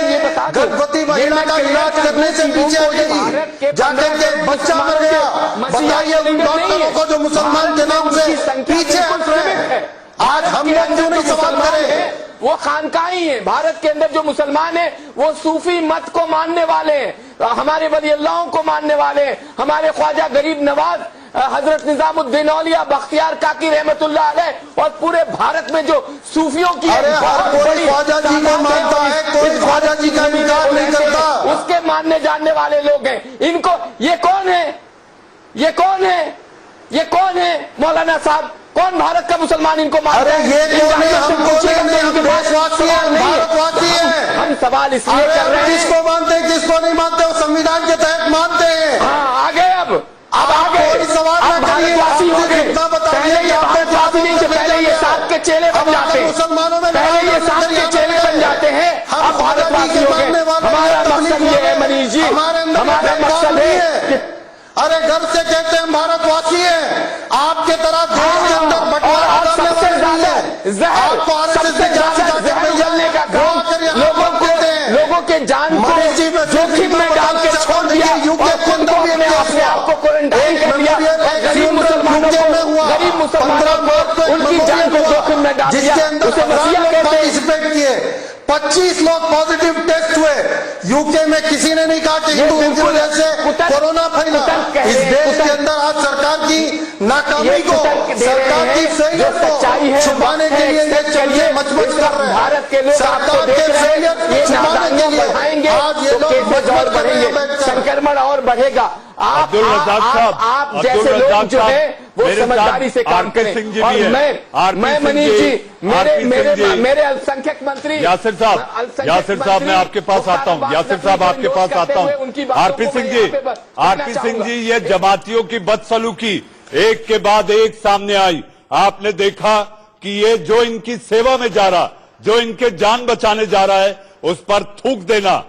गर्भवती महिला का इलाज करने से पीछे गई, जाकर के बच्चा मर गया। बताइए उन डॉक्टरों को जो मुसलमान के नाम से पीछे हट रहे हैं। आज हम लोग क्यों नहीं सवाल करें? वो खानकाही है। भारत के अंदर जो मुसलमान है वो सूफी मत को मानने वाले हैं, हमारे वली अल्लाहों को मानने वाले हैं। हमारे ख्वाजा गरीब नवाज, हजरत निजामुद्दीन औलिया, बख्तियार काकी रहमतुल्लाह अलैह और पूरे भारत में जो सूफियों की अरे हर कोई ख्वाजा जी को मानता है, कोई ख्वाजा जी का इनकार नहीं करता। उसके मानने जानने वाले लोग हैं। इनको ये कौन है? ये कौन है? ये कौन है? मौलाना साहब, कौन भारत का मुसलमान इनको मानता है? अरे ये कौन है? हम नहीं, हम देशवासी हैं, भारतवासी हैं। हम सवाल इसलिए कर रहे हैं, किसको मानते हैं किसको नहीं मानते, वो संविधान के तहत मानते हैं। हाँ, आगे अब आगे कोई सवाल ना करिए। भारतवासी हो गए। पहले ये भारतवासी नहीं थे, पहले ये साथ के चेले बन जाते हैं। मुसलमानों में पहले ये साथ के चेले बन जाते हैं, अब भारतवासी हो गए। हमारा मकसद ये है मनीष जी, हमारा मकसद है। अरे घर से कहते हैं हम भारतवासी हैं, आपके तरह देश के अंदर बंटवारा करने वाले नहीं है। आपको आरएसएस से जलने का काम लोगों के जान को जोखिम में डाल के छोड़ दिया। यूके के अंदर भी अपने आप को क्वारंटाइन कर दिया। गरीब मुसलमानों को उनकी जान को जोखिम में डाल दिया। उसे मसीहा कहते हैं। किए 25 लोग पॉजिटिव टेस्ट हुए। यूके में किसी ने नहीं कहा कि हिंदू की वजह से कोरोना फैला। इस देश के अंदर आज सरकार की नाकामी को, सरकार की फेलियर को छुपाने के लिए ये चलिए मचमच कर रहे हैं। सरकार के फेलियर को छुपाने के लिए आज ये लोग मचमच कर रहे हैं। संक्रमण और बढ़ेगा। अब्दुल रज़ाक साहब, आप जैसे लोग जो है वो समझदारी से काम करें। और मैं मनीष जी, मेरे अल्पसंख्यक मंत्री यासिर साहब मैं आपके पास आता हूँ। यासिर साहब आपके पास आता हूँ। आरपी सिंह जी, ये जमातियों की बदसलूकी एक के बाद एक सामने आई। आपने देखा कि ये जो इनकी सेवा में जा रहा, जो इनके जान बचाने जा रहा है, उस पर थूक देना,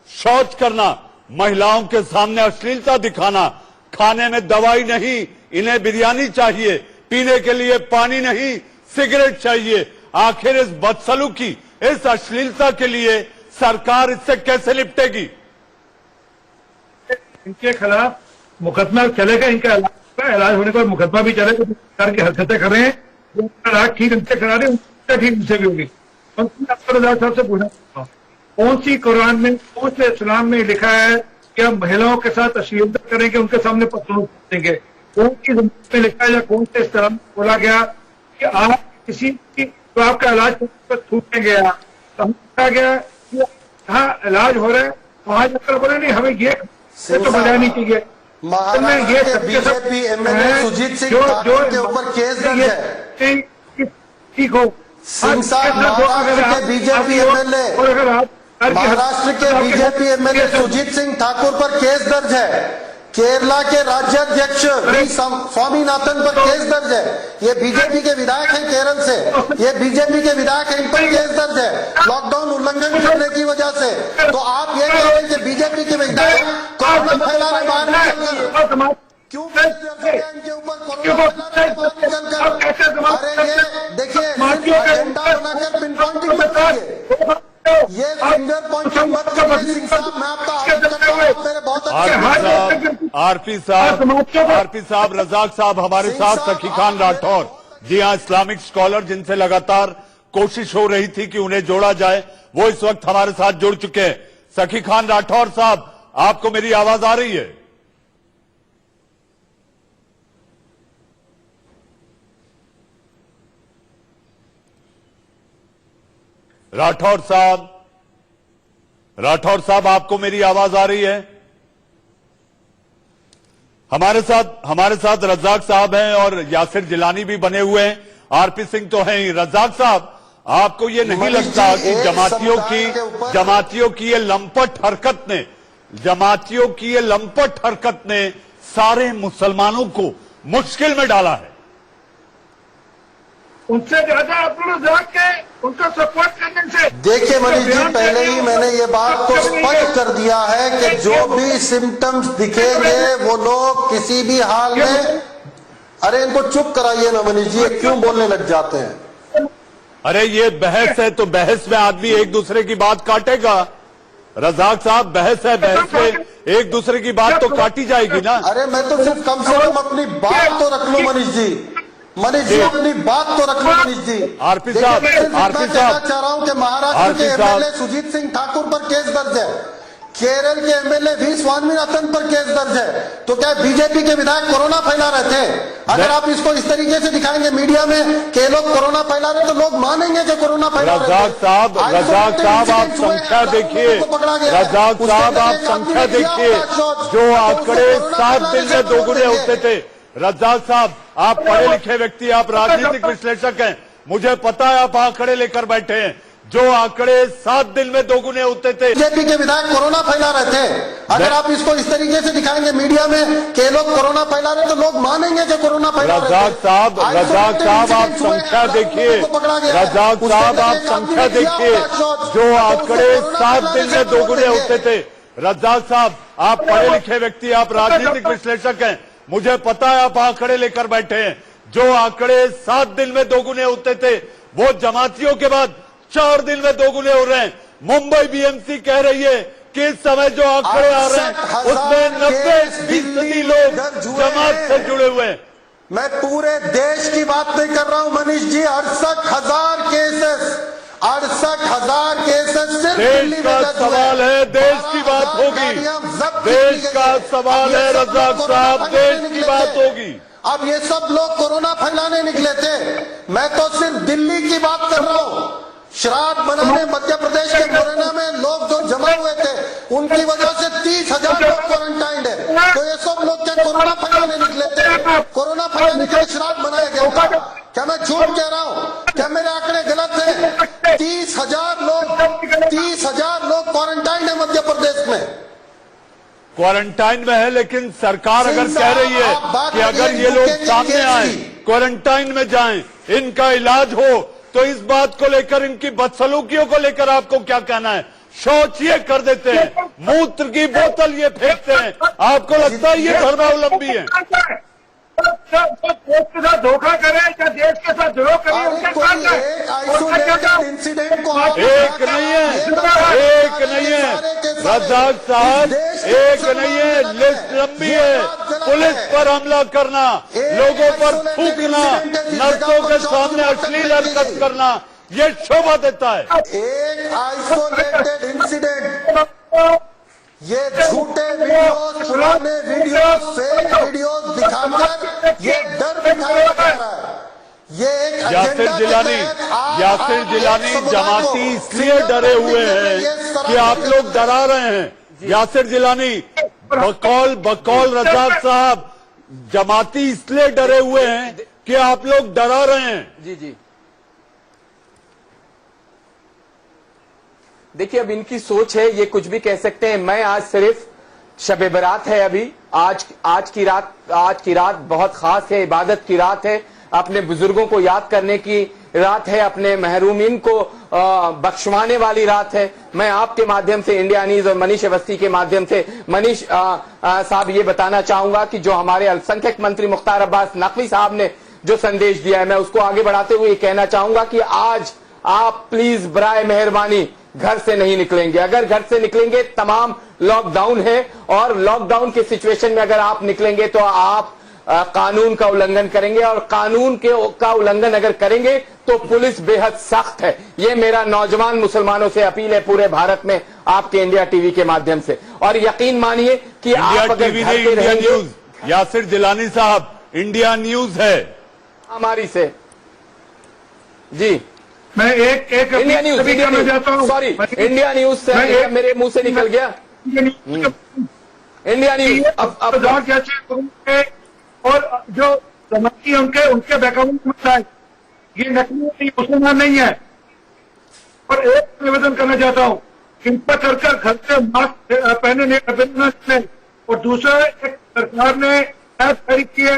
शौच करना, महिलाओं के सामने अश्लीलता दिखाना, खाने में दवाई नहीं, इन्हें बिरयानी चाहिए, पीने के लिए पानी नहीं, सिगरेट चाहिए। आखिर इस बदसलूकी, इस अश्लीलता के लिए सरकार इससे कैसे निपटेगी? इनके खिलाफ मुकदमा चलेगा, इनका इलाज होने के बाद मुकदमा भी चलेगा। सरकार की हरकतें कर रहे हैं, जो ठीक इनसे करा रहे हैं, ठीक इनसे भी होगी। साहब से पूछना चाहता हूँ, कौन सी कुरान में, कौन से इस्लाम में लिखा है कि हम महिलाओं के साथ अश्लीलता करेंगे, उनके सामने पत्थर देंगे? कौन सी में लिखा है या कौन से इस्लाम में बोला गया कि आप किसी की तो आपका इलाज थूकेंगे? तो कहा गया कि जहाँ इलाज हो रहा है वहां जाकर बोले नहीं, हमें ये तो बजानी चाहिए। बीजेपी एमएलए सुजीत सिंह ठाकुर के ऊपर केस दर्ज है। ठीक हो, महाराष्ट्र के बीजेपी एमएलए सुजीत सिंह ठाकुर पर केस दर्ज है। केरला के राज्याध्यक्ष स्वामीनाथन पर केस दर्ज है। ये बीजेपी के विधायक हैं केरल से, ये बीजेपी के विधायक हैं, इन पर केस दर्ज है लॉकडाउन उल्लंघन करने की वजह से। तो आप ये कह रहे हैं कि बीजेपी के विधायक कोरोना फैलाने बाहर निकल गए, क्यों इनके ऊपर कोरोना फैलाने बाहर निकल कर? अरे ये देखिए, एजेंडा बनाकर पिन पॉइंटिंग मत करिए, ये फिंगर पॉइंटिंग मत करिए। सिंह साहब, मैं आपका आरोप करता हूं, मेरे बहुत आरपी साहब, रज़ाक साहब हमारे साथ, सखी खान राठौर जी हाँ, इस्लामिक स्कॉलर जिनसे लगातार कोशिश हो रही थी कि उन्हें जोड़ा जाए, वो इस वक्त हमारे साथ जुड़ चुके हैं। सखी खान राठौर साहब, आपको मेरी आवाज आ रही है? राठौर साहब आपको मेरी आवाज आ रही है? हमारे साथ रज़ाक साहब हैं और यासिर जिलानी भी बने हुए हैं। आरपी सिंह तो हैं ही। रज़ाक साहब, आपको ये नहीं लगता कि जमातियों की ये लंपट हरकत ने सारे मुसलमानों को मुश्किल में डाला है? उनसे ज्यादा अब्दुल रज़ाक के उनको सपोर्ट करने से। देखिए मनीष जी, पहले ही मैंने ये बात को स्पष्ट कर दिया है कि जो भी सिम्टम्स दिखेंगे वो लोग किसी भी हाल में अरे इनको चुप कराइए ना मनीष जी, ये क्यों बोलने लग जाते हैं? अरे ये बहस है तो बहस में आदमी एक दूसरे की बात काटेगा। रजाक साहब, बहस है, बहस में एक दूसरे की बात तो काटी जाएगी ना। अरे मैं तो सिर्फ कम से कम अपनी बात तो रख लूं मनीष जी। मनीष जी अपनी बात तो रख लो मनीष जी। आरपी साहब, आरपी साहब, चाह रहा हूं कि महाराष्ट्र के एमएलए सुजीत सिंह ठाकुर पर केस दर्ज है, केरल के एमएलए वी स्वामीनाथन पर केस दर्ज है, तो क्या बीजेपी के विधायक कोरोना फैला रहे थे? अगर आप इसको इस तरीके से दिखाएंगे मीडिया में कि लोग कोरोना फैला रहे तो लोग मानेंगे कि कोरोना फैला रहे थे। रजाक साहब, आप संख्या देखिए, रजाक साहब आप संख्या देखिए, जो आंकड़े 7 दिन में दोगुने होते थे। रजाक साहब, आप पढ़े लिखे व्यक्ति, आप राजनीतिक विश्लेषक हैं, मुझे पता है आप आंकड़े लेकर बैठे हैं। जो आंकड़े 7 दिन में दोगुने होते थे। बीजेपी के विधायक कोरोना फैला रहे थे। अगर आप इसको इस तरीके से दिखाएंगे मीडिया में कि लोग कोरोना फैला रहे तो लोग मानेंगे कि कोरोना फैला रहे थे। रजाक साहब, आप संख्या देखिए, रजाक साहब आप संख्या देखिए, जो आंकड़े 7 दिन में दोगुने होते थे। रजाक साहब, आप पढ़े लिखे व्यक्ति, आप राजनीतिक विश्लेषक हैं, मुझे पता है आप आंकड़े लेकर बैठे हैं। जो आंकड़े 7 दिन में दोगुने होते थे वो जमातियों के बाद 4 दिन में दोगुने हो रहे हैं। मुंबई बीएमसी कह रही है कि इस समय जो आंकड़े आ रहे हैं उसमें 90% लोग जमात से जुड़े हुए हैं। मैं पूरे देश की बात नहीं कर रहा हूं मनीष जी। 68,000 केसेस, 68,000 केसेस सिर्फ देश का सवाल है, देश की बात होगी, देश का सवाल है रजाक साहब, देश की बात होगी। अब ये सब लोग कोरोना फैलाने निकले थे, मैं तो सिर्फ दिल्ली की बात कर रहा हूं। श्राद्ध मनाने मध्य प्रदेश के मुरैना में लोग जो जमा हुए थे उनकी वजह से 30,000 लोग क्वारंटाइन है। तो ये सब लोग क्या कोरोना फैलाने निकले थे? कोरोना फैलाने के लिए श्राद्ध मनाया गया था? क्या मैं झूठ कह रहा हूं? क्या मेरे आंकड़े गलत हैं? 30,000 लोग क्वारंटाइन है मध्य प्रदेश में। क्वारंटाइन में है, लेकिन सरकार अगर कह रही है कि अगर ये लोग सामने आए, क्वारंटाइन में जाएं, इनका इलाज हो, तो इस बात को लेकर, इनकी बदसलूकियों को लेकर आपको क्या कहना है? शौच ये कर देते हैं, मूत्र की बोतल ये फेंकते हैं, आपको लगता है ये धर्मावलंबी है? देश के साथ धोखा करे या देश के साथ जुड़ो करे, इंसिडेंट को एक नहीं है रजाक साहब, एक नहीं है, लिस्ट लंबी है। पुलिस पर हमला करना, लोगों पर थूकना, नर्सों के सामने अश्लील हरकत करना, ये शोभा देता है। एक आइसोलेटेड इंसिडेंट, ये झूठे वीडियोस, पुराने वीडियोस, फेक वीडियोस दिखाकर ये डर दिखाया जा रहा है। ये एक यासिर जिलानी जमाती इसलिए डरे हुए हैं कि आप लोग डरा रहे हैं। यासिर जिलानी बकौल रजाक साहब, जमाती इसलिए डरे हुए हैं कि आप लोग डरा रहे हैं। जी देखिए, अब इनकी सोच है, ये कुछ भी कह सकते हैं। मैं आज सिर्फ शब बारात है, अभी आज की रात बहुत खास है, इबादत की रात है, अपने बुजुर्गों को याद करने की रात है, अपने महरूमीन को बख्शवाने वाली रात है। मैं आपके माध्यम से, इंडिया न्यूज और मनीष अवस्थी के माध्यम से मनीष साहब ये बताना चाहूंगा कि जो हमारे अल्पसंख्यक मंत्री मुख्तार अब्बास नकवी साहब ने जो संदेश दिया है, मैं उसको आगे बढ़ाते हुए कहना चाहूंगा कि आज आप प्लीज बराए मेहरबानी घर से नहीं निकलेंगे। अगर घर से निकलेंगे, तमाम लॉकडाउन है, और लॉकडाउन के सिचुएशन में अगर आप निकलेंगे तो आप कानून का उल्लंघन करेंगे, और कानून का उल्लंघन अगर करेंगे तो पुलिस बेहद सख्त है। ये मेरा नौजवान मुसलमानों से अपील है पूरे भारत में, आपके इंडिया टीवी के माध्यम से। और यकीन मानिए कि आप अगर घर पे रहेंगे, यासिर जिलानी साहब, इंडिया न्यूज है हमारी से जी। मैं एक इंडिया न्यूज जाता हूँ, सॉरी, इंडिया न्यूज से मेरे मुंह से निकल गया। इंडिया न्यूज अब क्या चाहिए, और जो जमाती उनके बैकग्राउंड में है, ये नकली मुसलमान नहीं है। और एक निवेदन करना चाहता हूँ, इन पर चढ़कर घर से मास्क पहने नहीं, और दूसरा एक सरकार ने ऐप जारी की है,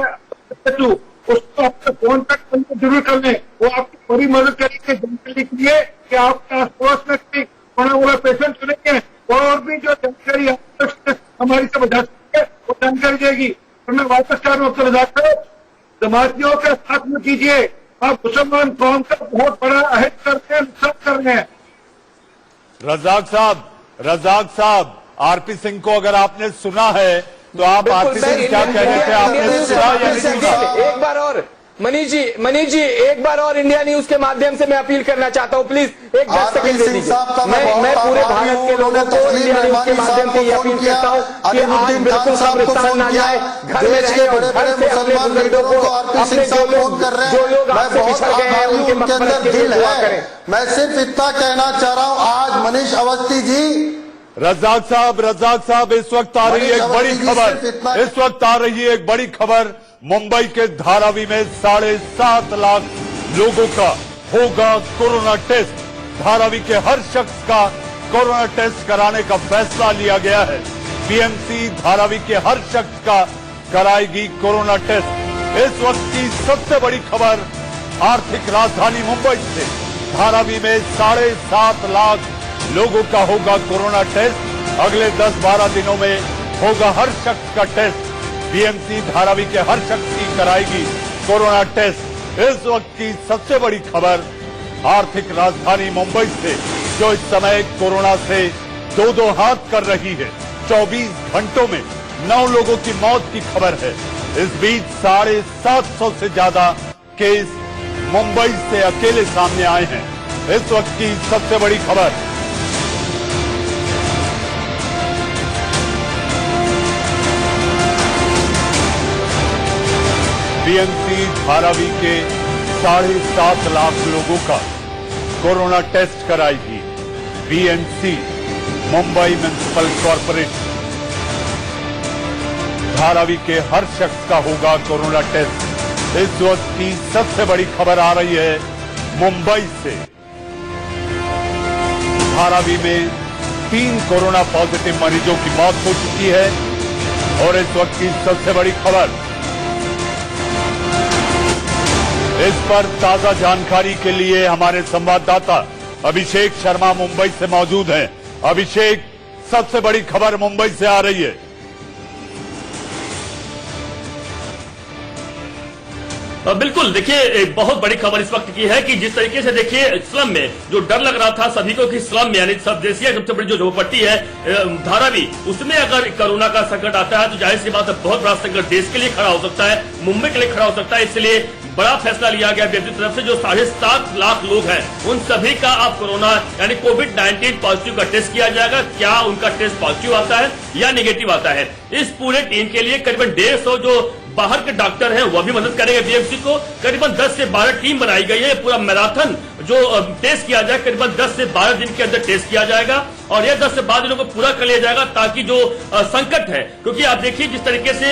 उसको अपने फोन तक जरूर कर लें, वो आपकी बड़ी मदद करेंगे जानकारी के लिए कि आपके आस पड़ोस में कोरोना वाला पेशेंट चलेंगे, और भी जो जानकारी हमारी से बता सकते वो जानकारी देगी। तो मैं वापस चाह रहा हूँ, नमाजियों के साथ में कीजिए। आप मुसलमान कौम का बहुत बड़ा अहद करते हैं, नुकसान कर रहे हैं। रजाक साहब, आरपी सिंह को अगर आपने सुना है तो आप आरपी सिंह क्या कह रहे थे, आपने सुना या नहीं सुना? एक बार और मनीष जी एक बार और इंडिया न्यूज के माध्यम से मैं अपील करना चाहता हूं, प्लीज एक 10 सेकंड दे दीजिए। मैं पूरे भारत के लोगों को इंडिया न्यूज के माध्यम से ये अपील करता हूं कि आज बिल्कुल कब्रिस्तान ना जाए, घर में रहें और घर से अपने बुजुर्गों को, अपने जो लोग आपसे बिछड़ गए हैं उनके मकबरे के लिए दुआ करें। मैं सिर्फ इतना कहना चाह रहा हूं, आज मनीष अवस्थी जी, रजाक साहब, इस वक्त आ रही है एक बड़ी खबर, मुंबई के धारावी में 7.5 लाख लोगों का होगा कोरोना टेस्ट। धारावी के हर शख्स का कोरोना टेस्ट कराने का फैसला लिया गया है। बीएमसी धारावी के हर शख्स का कराएगी कोरोना टेस्ट। इस वक्त की सबसे बड़ी खबर आर्थिक राजधानी मुंबई से, धारावी में 7.5 लाख लोगों का होगा कोरोना टेस्ट। अगले 10-12 दिनों में होगा हर शख्स का टेस्ट। बीएमसी धारावी के हर शख्स की कराएगी कोरोना टेस्ट। इस वक्त की सबसे बड़ी खबर आर्थिक राजधानी मुंबई से, जो इस समय कोरोना से दो हाथ कर रही है। 24 घंटों में 9 लोगों की मौत की खबर है। इस बीच 750 से ज्यादा केस मुंबई से अकेले सामने आए हैं। इस वक्त की सबसे बड़ी खबर बीएमसी धारावी के 7.5 लाख लोगों का कोरोना टेस्ट कराएगी। BMC Mumbai municipal corporation Dharavi के हर शख्स का होगा कोरोना टेस्ट। इस वक्त की सबसे बड़ी खबर आ रही है मुंबई से। धारावी में 3 कोरोना पॉजिटिव मरीजों की मौत हो चुकी है। और इस वक्त की सबसे बड़ी खबर, इस पर ताजा जानकारी के लिए हमारे संवाददाता अभिषेक शर्मा मुंबई से मौजूद हैं। अभिषेक, सबसे बड़ी खबर मुंबई से आ रही है। बिल्कुल, देखिए एक बहुत बड़ी खबर इस वक्त की है कि जिस तरीके से देखिए स्लम में जो डर लग रहा था सभी को कि स्लम में यानी सब देशिया सबसे बड़ी जो झोपड़पट्टी है धारावी, उसमें अगर कोरोना का संकट आता है तो जाहिर सी बात है बहुत बड़ा संकट देश के लिए खड़ा हो सकता है, मुंबई के लिए खड़ा हो सकता है। इसलिए बड़ा फैसला लिया गया बीएमसी की तरफ से, जो 7.5 लाख लोग हैं उन सभी का अब कोरोना यानी कोविड-19 पॉजिटिव का टेस्ट किया जाएगा। क्या उनका टेस्ट पॉजिटिव आता है या नेगेटिव आता है, इस पूरे टीम के लिए करीबन 150 जो बाहर के डॉक्टर हैं वह भी मदद करेंगे बीएमसी को। करीबन 10 से 12 टीम बनाई गई है। पूरा मैराथन जो टेस्ट किया जाए करीबन 10 से 12 दिन के अंदर टेस्ट किया जाएगा और यह 10 से 12 दिनों को पूरा कर लिया जाएगा ताकि जो संकट है, क्योंकि आप देखिए जिस तरीके से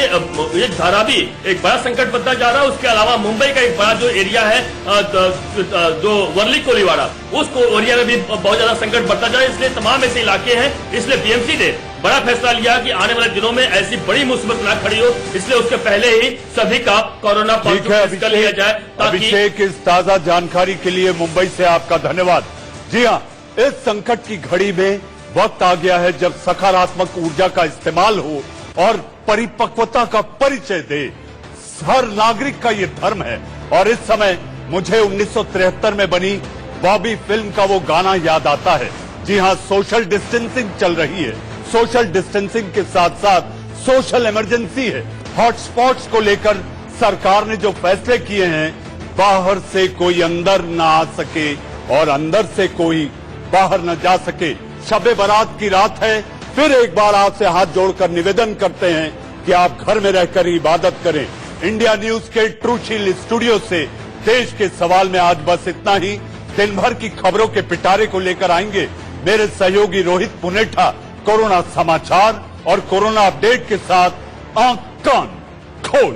ये धारावी एक बड़ा संकट बनता जा रहा है, उसके अलावा मुंबई का एक बड़ा जो एरिया है जो वर्ली कोलीवाड़ा, उस एरिया में भी बहुत ज्यादा संकट बढ़ता जा रहा है। इसलिए तमाम ऐसे इलाके हैं, इसलिए बीएमसी ने बड़ा फैसला लिया कि आने वाले दिनों में ऐसी बड़ी मुसीबत ना खड़ी हो, इसलिए उसके पहले ही सभी का कोरोना पॉजिटिव टेस्ट कर लिया जाए। अभिषेक, इस ताजा जानकारी के लिए मुंबई से आपका धन्यवाद। जी हाँ, इस संकट की घड़ी में वक्त आ गया है जब सकारात्मक ऊर्जा का इस्तेमाल हो और परिपक्वता का परिचय दे। हर नागरिक का ये धर्म है। और इस समय मुझे 1973 में बनी बॉबी फिल्म का वो गाना याद आता है। जी हाँ, सोशल डिस्टेंसिंग चल रही है। सोशल डिस्टेंसिंग के साथ साथ सोशल इमरजेंसी है। हॉटस्पॉट्स को लेकर सरकार ने जो फैसले किए हैं, बाहर से कोई अंदर ना आ सके और अंदर से कोई बाहर न जा सके। शब बारात की रात है। फिर एक बार आपसे हाथ जोड़कर निवेदन करते हैं कि आप घर में रहकर इबादत करें। इंडिया न्यूज के ट्रूशील स्टूडियो से देश के सवाल में आज बस इतना ही। दिन भर की खबरों के पिटारे को लेकर आएंगे मेरे सहयोगी रोहित पुनेठा कोरोना समाचार और कोरोना अपडेट के साथ। आंख कान खोल